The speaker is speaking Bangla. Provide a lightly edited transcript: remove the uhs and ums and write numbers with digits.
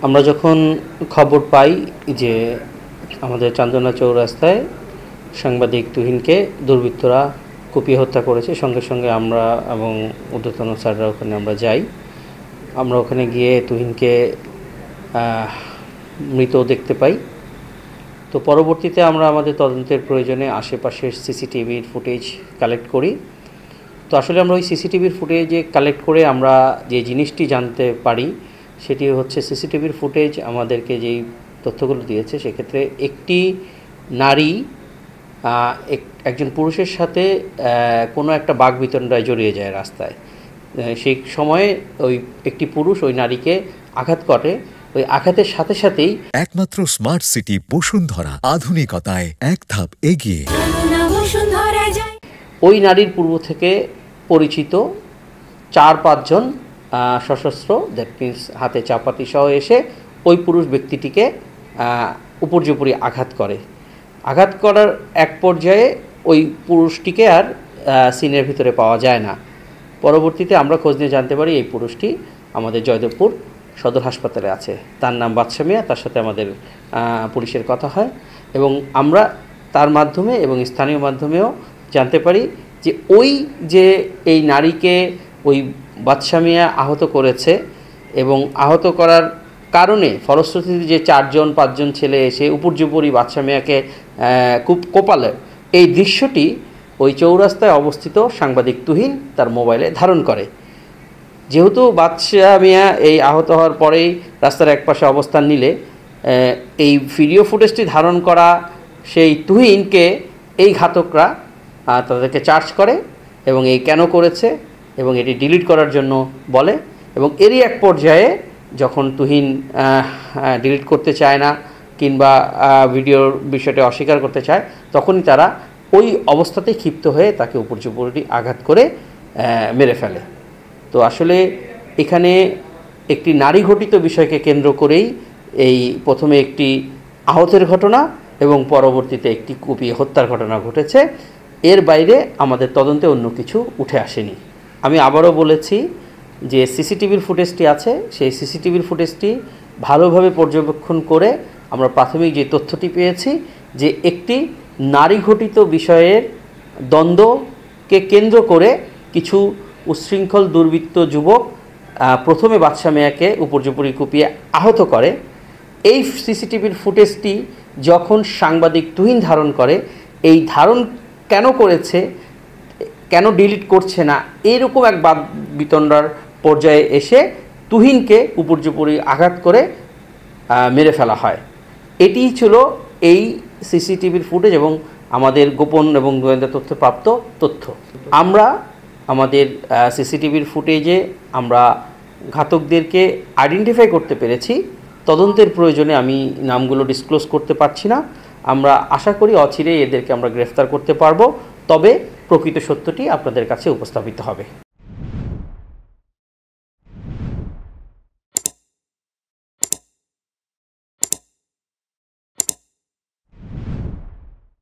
আমরা যখন খবর পাই যে আমাদের চান্দনা চৌরাস্তায় সাংবাদিক তুহিনকে দুর্বৃত্তরা কুপিয়ে হত্যা করেছে, সঙ্গে সঙ্গে আমরা এবং ঊর্ধ্বতন স্যাররা ওখানে আমরা যাই। আমরা ওখানে গিয়ে তুহিনকে মৃত দেখতে পাই। তো পরবর্তীতে আমরা আমাদের তদন্তের প্রয়োজনে আশেপাশের সিসিটিভির ফুটেজ কালেক্ট করি। তো আসলে আমরা ওই সিসিটিভির ফুটেজে কালেক্ট করে আমরা যে জিনিসটি জানতে পারি সেটি হচ্ছে, সিসিটিভির ফুটেজ আমাদেরকে যেই তথ্যগুলো দিয়েছে সেক্ষেত্রে একটি নারী একজন পুরুষের সাথে কোনো একটা বাকবিতণ্ডায় জড়িয়ে যায় রাস্তায়। সেই সময়ে ওই একটি পুরুষ ওই নারীকে আঘাত করে। ওই আঘাতের সাথে সাথেই একমাত্র স্মার্ট সিটি বসুন্ধরা, আধুনিকতায় এক ধাপ এগিয়ে। ওই নারীর পূর্ব থেকে পরিচিত 4-5 জন সশস্ত্র, দ্যাট মিনস হাতে চাপাতি সহ এসে ওই পুরুষ ব্যক্তিটিকে উপর্যুপরি আঘাত করে। আঘাত করার এক পর্যায়ে ওই পুরুষটিকে আর সিনের ভিতরে পাওয়া যায় না। পরবর্তীতে আমরা খোঁজ নিয়ে জানতে পারি এই পুরুষটি আমাদের জয়দেবপুর সদর হাসপাতালে আছে। তার নাম বাদশা মিয়া। তার সাথে আমাদের পুলিশের কথা হয় এবং আমরা তার মাধ্যমে এবং স্থানীয় মাধ্যমেও জানতে পারি যে ওই যে এই নারীকে ওই বাদশা মিয়া আহত করেছে এবং আহত করার কারণে ফলশ্রুতিতে যে 4-5 জন ছেলে এসে উপর্যুপরি বাদশা মিয়াকে খুব কোপালে, এই দৃশ্যটি ওই চৌরাস্তায় অবস্থিত সাংবাদিক তুহিন তার মোবাইলে ধারণ করে। যেহেতু বাদশা মিয়া এই আহত হওয়ার পরেই রাস্তার একপাশে অবস্থান নিলে এই ভিডিও ফুটেজটি ধারণ করা সেই তুহিনকে এই ঘাতকরা তাদেরকে চার্জ করে এবং এই কেন করেছে এবং এটি ডিলিট করার জন্য বলে। এবং এরই এক পর্যায়ে যখন তুহিন ডিলিট করতে চায় না কিংবা ভিডিওর বিষয়টি অস্বীকার করতে চায়, তখনই তারা ওই অবস্থাতেই ক্ষিপ্ত হয়ে তাকে উপর্যুপরি আঘাত করে মেরে ফেলে। তো আসলে এখানে একটি নারী ঘটিত বিষয়কে কেন্দ্র করেই এই প্রথমে একটি আহতের ঘটনা এবং পরবর্তীতে একটি কুপিয়ে হত্যার ঘটনা ঘটেছে। এর বাইরে আমাদের তদন্তে অন্য কিছু উঠে আসেনি। আমি আবারও বলেছি যে সিসিটিভির ফুটেজটি আছে, সেই সিসিটিভির ফুটেজটি ভালোভাবে পর্যবেক্ষণ করে আমরা প্রাথমিক যে তথ্যটি পেয়েছি যে একটি নারী ঘটিত বিষয়ের দ্বন্দ্বকে কেন্দ্র করে কিছু উচ্ছৃঙ্খল দুর্বৃত্ত যুবক প্রথমে বাদশা মিয়াকে উপর্যুপরি কুপিয়ে আহত করে। এই সিসিটিভির ফুটেজটি যখন সাংবাদিক তুহিন ধারণ করে, এই ধারণ কেন করেছে, কেন ডিলিট করছে না, এরকম এক বাকবিতণ্ডার পর্যায়ে এসে তুহিনকে উপর্যুপরি আঘাত করে মেরে ফেলা হয়। এটিই ছিল এই সিসিটিভির ফুটেজ এবং আমাদের গোপন এবং গোয়েন্দা তথ্য প্রাপ্ত তথ্য। আমরা আমাদের সিসিটিভির ফুটেজে আমরা ঘাতকদেরকে আইডেন্টিফাই করতে পেরেছি। তদন্তের প্রয়োজনে আমি নামগুলো ডিসক্লোজ করতে পারছি না। আমরা আশা করি অচিরেই এদেরকে আমরা গ্রেফতার করতে পারবো, তবে প্রকৃত সত্যটি আপনাদের কাছে উপস্থাপিত হবে।